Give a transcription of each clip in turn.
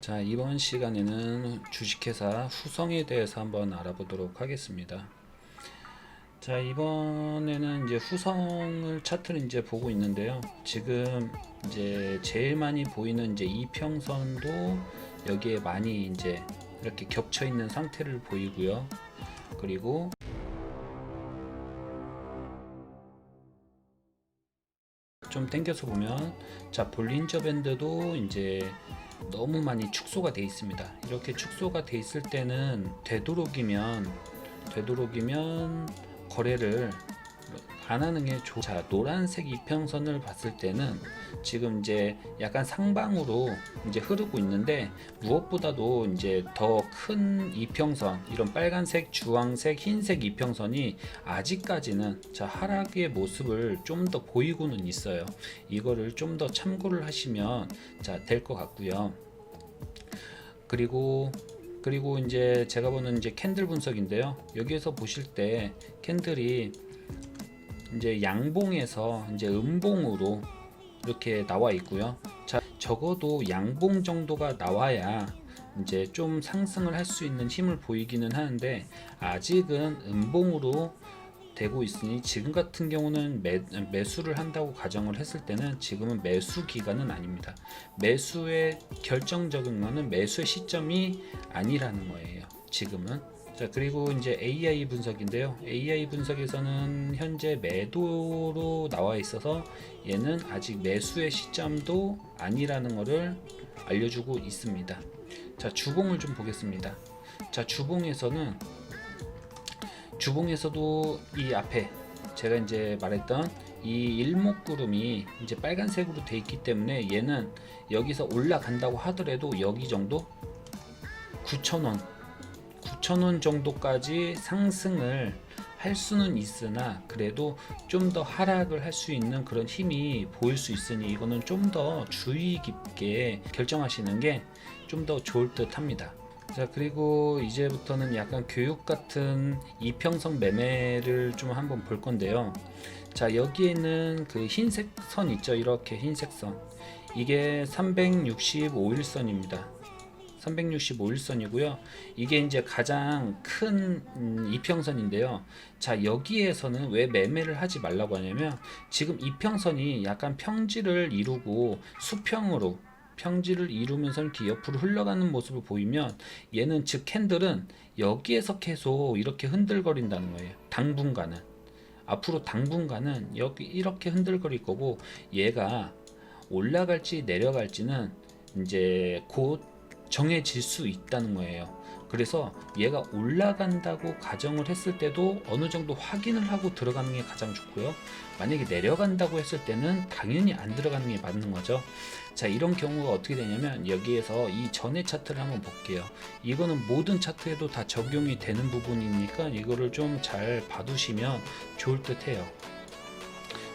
자, 이번 시간에는 주식회사 후성에 대해서 한번 알아보도록 하겠습니다. 자, 이번에는 이제 후성을 차트를 이제 보고 있는데요. 지금 이제 제일 많이 보이는 이제 이평선도 여기에 많이 이제 이렇게 겹쳐 있는 상태를 보이고요. 그리고 좀 당겨서 보면, 자, 볼린저 밴드도 이제 너무 많이 축소가 돼 있습니다. 이렇게 축소가 돼 있을 때는 되도록이면 거래를 안 하는 게 좋. 자, 노란색 이평선을 봤을 때는 지금 이제 약간 상방으로 이제 흐르고 있는데, 무엇보다도 이제 더 큰 이평선, 이런 빨간색, 주황색, 흰색 이평선이 아직까지는 자 하락의 모습을 좀 더 보이고는 있어요. 이거를 좀 더 참고를 하시면 자 될 것 같고요. 그리고 이제 제가 보는 이제 캔들 분석인데요. 여기에서 보실 때 캔들이 이제 양봉에서 이제 음봉으로 이렇게 나와 있고요. 자, 적어도 양봉 정도가 나와야 이제 좀 상승을 할 수 있는 힘을 보이기는 하는데, 아직은 음봉으로 되고 있으니 지금 같은 경우는 매수를 한다고 가정을 했을 때는 지금은 매수 기간은 아닙니다. 매수의 결정적인 거는 매수의 시점이 아니라는 거예요, 지금은. 자, 그리고 이제 AI 분석인데요. AI 분석에서는 현재 매도로 나와 있어서 얘는 아직 매수의 시점도 아니라는 것을 알려주고 있습니다. 자, 주봉을 좀 보겠습니다. 자, 주봉에서도 이 앞에 제가 이제 말했던 이 일목구름이 이제 빨간색으로 돼 있기 때문에 얘는 여기서 올라간다고 하더라도 여기 정도 9,000원 정도까지 상승을 할 수는 있으나, 그래도 좀 더 하락을 할 수 있는 그런 힘이 보일 수 있으니 이거는 좀 더 주의 깊게 결정하시는 게 좀 더 좋을 듯 합니다. 자, 그리고 이제부터는 약간 교육 같은 이평선 매매를 좀 한번 볼 건데요. 자, 여기에는 그 흰색 선 있죠, 이렇게 흰색 선, 이게 365일선입니다 365일선이고요. 이게 이제 가장 큰 이평선인데요. 자, 여기에서는 왜 매매를 하지 말라고 하냐면, 지금 이평선이 약간 평지를 이루고 수평으로 평지를 이루면서 이렇게 옆으로 흘러가는 모습을 보이면, 얘는 즉 캔들은 여기에서 계속 이렇게 흔들거린다는 거예요. 앞으로 당분간은 여기 이렇게 흔들거릴 거고, 얘가 올라갈지 내려갈지는 이제 곧 정해질 수 있다는 거예요. 그래서 얘가 올라간다고 가정을 했을 때도 어느 정도 확인을 하고 들어가는 게 가장 좋고요. 만약에 내려간다고 했을 때는 당연히 안 들어가는 게 맞는 거죠. 자, 이런 경우가 어떻게 되냐면, 여기에서 이 전의 차트를 한번 볼게요. 이거는 모든 차트에도 다 적용이 되는 부분이니까 이거를 좀 잘 봐두시면 좋을 듯 해요.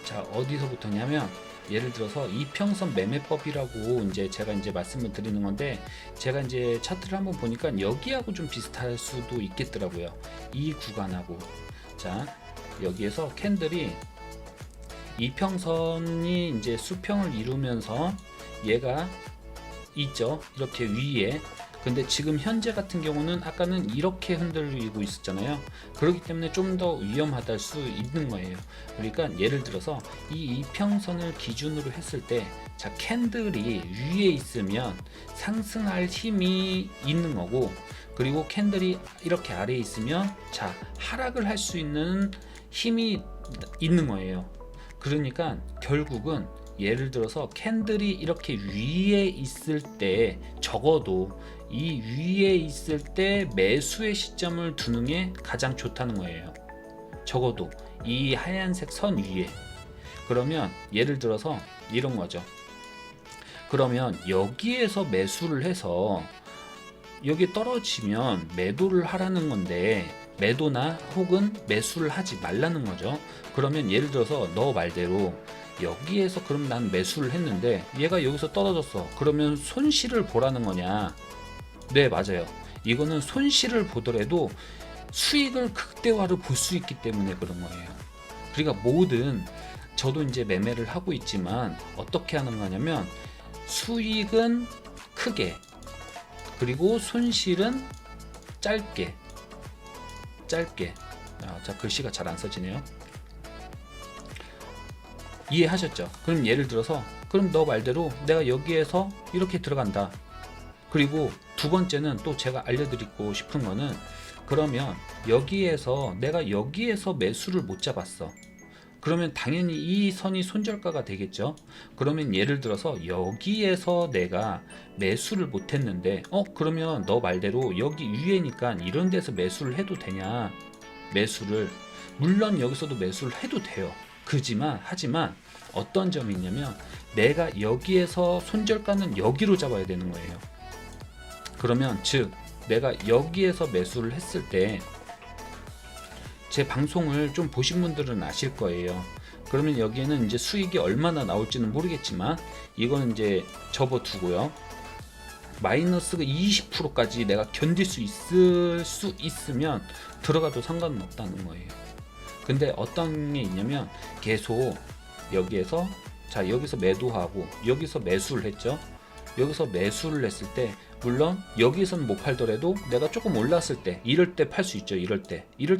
자, 어디서부터냐면, 예를 들어서 이평선 매매법이라고 이제 제가 이제 말씀을 드리는 건데, 제가 이제 차트를 한번 보니까 여기하고 좀 비슷할 수도 있겠더라고요, 이 구간하고. 자, 여기에서 캔들이 이평선이 이제 수평을 이루면서 얘가 있죠, 이렇게 위에. 근데 지금 현재 같은 경우는 아까는 이렇게 흔들리고 있었잖아요. 그렇기 때문에 좀 더 위험하다 수 있는 거예요. 그러니까 예를 들어서 이 이평선을 기준으로 했을 때, 자, 캔들이 위에 있으면 상승할 힘이 있는 거고, 그리고 캔들이 이렇게 아래에 있으면 자 하락을 할 수 있는 힘이 있는 거예요. 그러니까 결국은 예를 들어서 캔들이 이렇게 위에 있을 때, 적어도 이 위에 있을 때 매수의 시점을 두는 게 가장 좋다는 거예요. 적어도 이 하얀색 선 위에. 그러면 예를 들어서 이런 거죠. 그러면 여기에서 매수를 해서 여기 떨어지면 매도를 하라는 건데, 매도나 혹은 매수를 하지 말라는 거죠. 그러면 예를 들어서 너 말대로 여기에서 그럼 난 매수를 했는데 얘가 여기서 떨어졌어. 그러면 손실을 보라는 거냐? 네, 맞아요. 이거는 손실을 보더라도 수익을 극대화를 볼 수 있기 때문에 그런 거예요. 그러니까 저도 이제 매매를 하고 있지만 어떻게 하는 거냐면, 수익은 크게, 그리고 손실은 짧게. 자, 글씨가 잘 안 써지네요. 이해하셨죠? 그럼 예를 들어서 그럼 너 말대로 내가 여기에서 이렇게 들어간다. 그리고 두 번째는 또 제가 알려드리고 싶은 거는, 그러면 여기에서 내가 여기에서 매수를 못 잡았어. 그러면 당연히 이 선이 손절가가 되겠죠. 그러면 예를 들어서 여기에서 내가 매수를 못 했는데 그러면 너 말대로 여기 위에니까 이런 데서 매수를 해도 되냐? 매수를, 물론 여기서도 매수를 해도 돼요. 하지만 어떤 점이 있냐면 내가 여기에서 손절가는 여기로 잡아야 되는 거예요. 그러면 즉 내가 여기에서 매수를 했을 때, 제 방송을 좀 보신 분들은 아실 거예요. 그러면 여기에는 이제 수익이 얼마나 나올지는 모르겠지만 이거는 이제 접어두고요. 마이너스가 20%까지 내가 견딜 수 있으면 들어가도 상관은 없다는 거예요. 근데 어떤 게 있냐면 계속 여기에서 여기서 매도하고 여기서 매수를 했죠. 여기서 매수를 했을 때 물론 여기서는 못 팔더라도 내가 조금 올랐을 때 이럴 때 팔 수 있죠. 이럴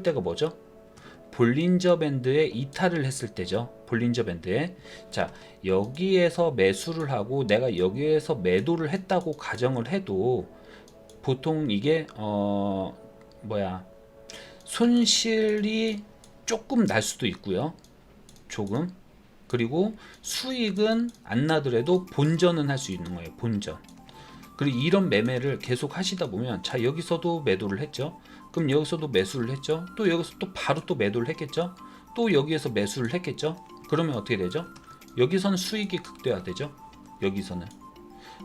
때가 뭐죠? 볼린저 밴드에 이탈을 했을 때죠. 볼린저 밴드에. 자, 여기에서 매수를 하고 내가 여기에서 매도를 했다고 가정을 해도 보통 이게 손실이 조금 날 수도 있고요. 조금. 그리고 수익은 안 나더라도 본전은 할 수 있는 거예요. 본전. 그리고 이런 매매를 계속 하시다 보면, 자, 여기서도 매도를 했죠. 그럼 여기서도 매수를 했죠. 또 여기서 또 바로 또 매도를 했겠죠. 또 여기에서 매수를 했겠죠. 그러면 어떻게 되죠? 여기서는 수익이 극대화되죠. 여기서는.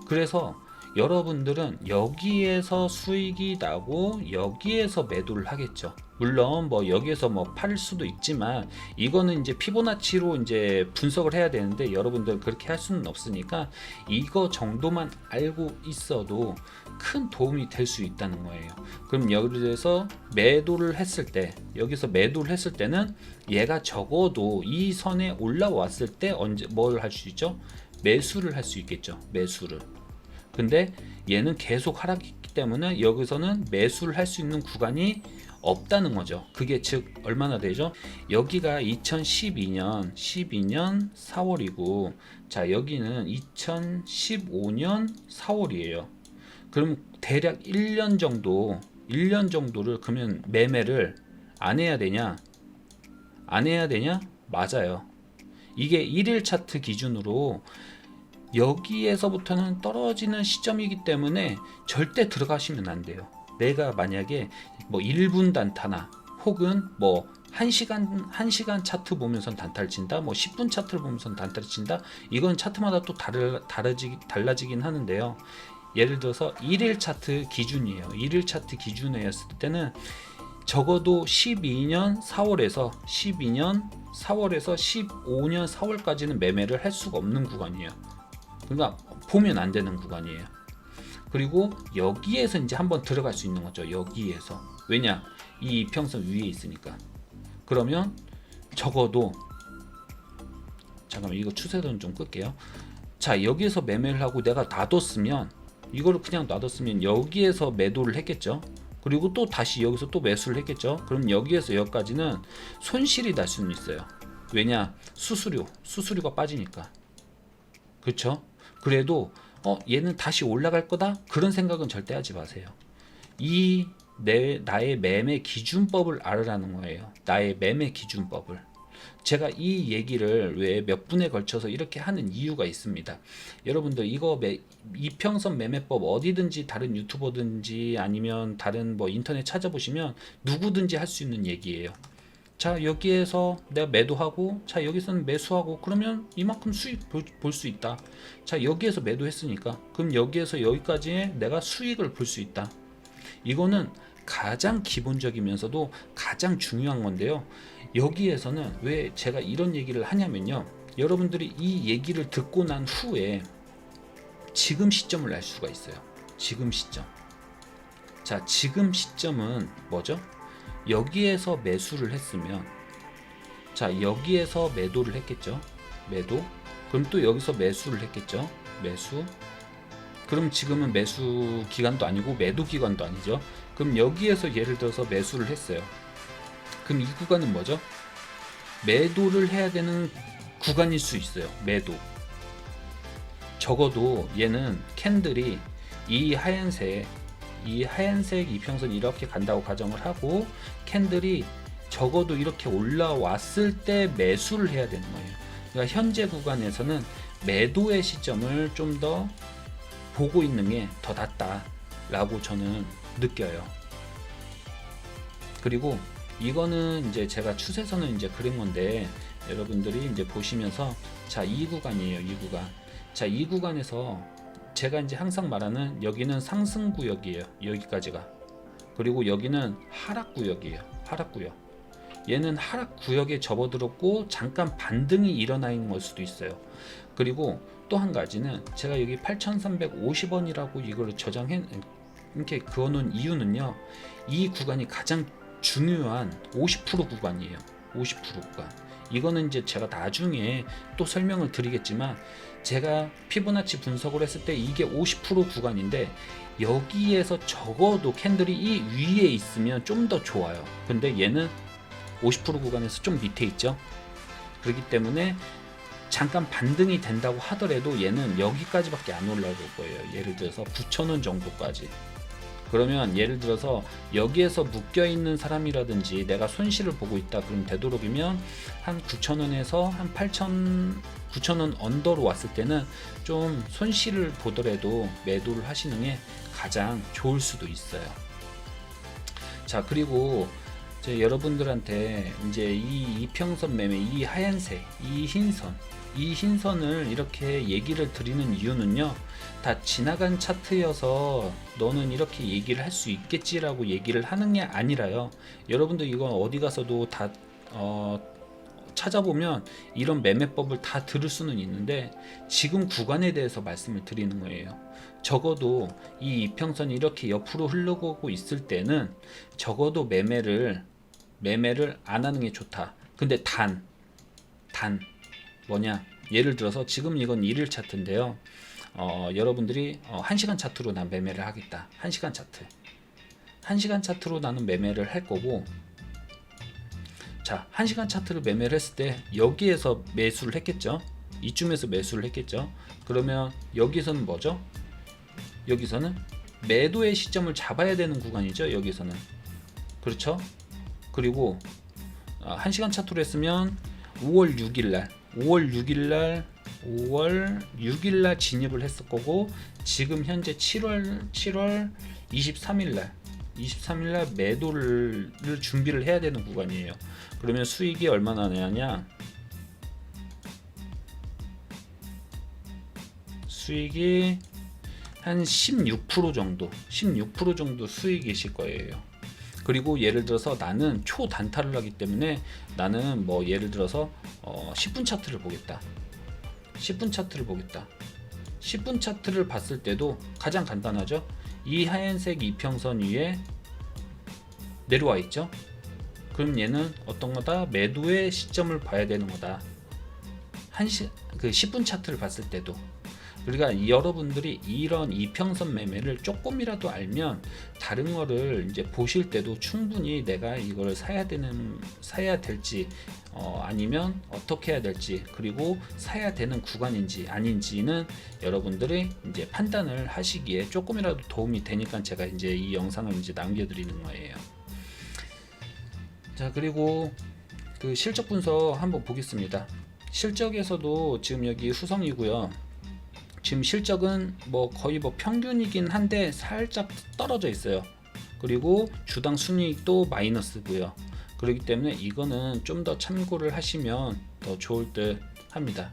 그래서 여러분들은 여기에서 수익이 나고 여기에서 매도를 하겠죠. 물론 뭐 여기에서 뭐 팔 수도 있지만 이거는 이제 피보나치로 이제 분석을 해야 되는데 여러분들 그렇게 할 수는 없으니까 이거 정도만 알고 있어도 큰 도움이 될 수 있다는 거예요. 그럼 여기서 매도를 했을 때, 여기서 매도를 했을 때는 얘가 적어도 이 선에 올라왔을 때 언제 뭘 할 수 있죠? 매수를 할 수 있겠죠. 매수를. 근데 얘는 계속 하락했기 때문에 여기서는 매수를 할 수 있는 구간이 없다는 거죠. 그게 즉 얼마나 되죠? 여기가 2012년 4월이고 자, 여기는 2015년 4월이에요. 그럼 대략 1년 정도를 그러면 매매를 안 해야 되냐? 안 해야 되냐? 맞아요. 이게 1일 차트 기준으로 여기에서부터는 떨어지는 시점이기 때문에 절대 들어가시면 안 돼요. 내가 만약에 뭐 1분 단타나 혹은 뭐 1시간 차트 보면서 단타를 친다, 뭐 10분 차트를 보면서 단타를 친다, 이건 차트마다 또 달라지긴 하는데요. 예를 들어서 1일 차트 기준이에요. 1일 차트 기준이었을 때는 적어도 12년 4월에서 15년 4월까지는 매매를 할 수가 없는 구간이에요. 그러니까 보면 안 되는 구간이에요. 그리고 여기에서 이제 한번 들어갈 수 있는 거죠. 여기에서. 왜냐? 이 이평선 위에 있으니까. 그러면 적어도, 잠깐만 이거 추세선 좀 끌게요. 자, 여기에서 매매를 하고 내가 놔뒀으면, 이거를 그냥 놔뒀으면 여기에서 매도를 했겠죠. 그리고 또 다시 여기서 또 매수를 했겠죠. 그럼 여기에서 여기까지는 손실이 날 수는 있어요. 왜냐? 수수료가 빠지니까. 그렇죠? 그래도 얘는 다시 올라갈 거다? 그런 생각은 절대 하지 마세요. 나의 매매 기준법을 알으라는 거예요. 나의 매매 기준법을. 제가 이 얘기를 왜 몇 분에 걸쳐서 이렇게 하는 이유가 있습니다. 여러분들 이거 이평선 매매법 어디든지 다른 유튜버든지 아니면 다른 뭐 인터넷 찾아보시면 누구든지 할 수 있는 얘기예요. 자, 여기에서 내가 매도하고, 자, 여기서는 매수하고, 그러면 이만큼 수익 볼 수 있다. 자, 여기에서 매도했으니까 그럼 여기에서 여기까지 내가 수익을 볼 수 있다. 이거는 가장 기본적이면서도 가장 중요한 건데요. 여기에서는 왜 제가 이런 얘기를 하냐면요, 여러분들이 이 얘기를 듣고 난 후에 지금 시점을 알 수가 있어요. 지금 시점. 자, 지금 시점은 뭐죠? 여기에서 매수를 했으면, 자, 여기에서 매도를 했겠죠. 매도. 그럼 또 여기서 매수를 했겠죠. 매수. 그럼 지금은 매수 기간도 아니고 매도 기간도 아니죠. 그럼 여기에서 예를 들어서 매수를 했어요. 그럼 이 구간은 뭐죠? 매도를 해야 되는 구간일 수 있어요. 매도. 적어도 얘는 캔들이 이 하얀색 이평선 이렇게 간다고 가정을 하고, 캔들이 적어도 이렇게 올라왔을 때 매수를 해야 되는 거예요. 그러니까 현재 구간에서는 매도의 시점을 좀 더 보고 있는 게 더 낫다라고 저는 느껴요. 그리고 이거는 이제 제가 추세선을 이제 그린 건데, 여러분들이 이제 보시면서, 자, 이 구간이에요. 이 구간. 자, 이 구간에서 제가 이제 항상 말하는, 여기는 상승 구역이에요. 여기까지가. 그리고 여기는 하락 구역이에요. 하락 구역. 얘는 하락 구역에 접어들었고 잠깐 반등이 일어나 있는 걸 수도 있어요. 그리고 또 한 가지는, 제가 여기 8,350원이라고 이걸 저장해 이렇게 그어놓은 이유는요, 이 구간이 가장 중요한 50% 구간이에요. 50% 구간. 이거는 이제 제가 나중에 또 설명을 드리겠지만, 제가 피보나치 분석을 했을 때 이게 50% 구간인데, 여기에서 적어도 캔들이 이 위에 있으면 좀 더 좋아요. 근데 얘는 50% 구간에서 좀 밑에 있죠. 그렇기 때문에 잠깐 반등이 된다고 하더라도 얘는 여기까지밖에 안 올라올 거예요. 예를 들어서 9,000원 정도까지. 그러면 예를 들어서 여기에서 묶여 있는 사람이라든지 내가 손실을 보고 있다, 그럼 되도록이면 한 9,000원에서 한 9,000원 언더로 왔을 때는 좀 손실을 보더라도 매도를 하시는 게 가장 좋을 수도 있어요. 자, 그리고 이제 여러분들한테 이제 이 이평선 매매, 이 하얀색, 이 흰선을 이렇게 얘기를 드리는 이유는요, 다 지나간 차트여서 너는 이렇게 얘기를 할 수 있겠지라고 얘기를 하는 게 아니라요. 여러분들 이건 어디 가서도 다 찾아보면 이런 매매법을 다 들을 수는 있는데, 지금 구간에 대해서 말씀을 드리는 거예요. 적어도 이 이평선이 이렇게 옆으로 흘러가고 있을 때는 적어도 매매를 안 하는 게 좋다. 근데 단 뭐냐, 예를 들어서 지금 이건 1일 차트인데요. 여러분들이 1시간 차트로 난 매매를 하겠다. 1시간 차트로 나는 매매를 할 거고, 자, 1시간 차트를 매매를 했을 때 여기에서 매수를 했겠죠. 이쯤에서 매수를 했겠죠. 그러면 여기서는 뭐죠? 여기서는 매도의 시점을 잡아야 되는 구간이죠. 여기서는. 그렇죠? 그리고 1시간 차트로 했으면 5월 6일 날 진입을 했을 거고, 지금 현재 7월 23일 날 매도를 준비를 해야 되는 구간이에요. 그러면 수익이 얼마나 나냐? 수익이 한 16% 정도 수익이실 거예요. 그리고 예를 들어서 나는 초단타를 하기 때문에 나는 뭐 예를 들어서 10분 차트를 보겠다. 10분 차트를 봤을 때도 가장 간단하죠. 이 하얀색 이평선 위에 내려와 있죠. 그럼 얘는 어떤 거다? 매도의 시점을 봐야 되는 거다. 10분 차트를 봤을 때도. 그러니까 여러분들이 이런 이평선 매매를 조금이라도 알면 다른 거를 이제 보실 때도 충분히 내가 이걸 사야 될지, 아니면 어떻게 해야 될지, 그리고 사야 되는 구간인지 아닌지는 여러분들이 이제 판단을 하시기에 조금이라도 도움이 되니까 제가 이제 이 영상을 이제 남겨드리는 거예요. 자, 그리고 그 실적 분석 한번 보겠습니다. 실적에서도 지금 여기 후성이고요. 지금 실적은 뭐 거의 뭐 평균이긴 한데 살짝 떨어져 있어요. 그리고 주당 순이익도 마이너스고요. 그렇기 때문에 이거는 좀 더 참고를 하시면 더 좋을 듯 합니다.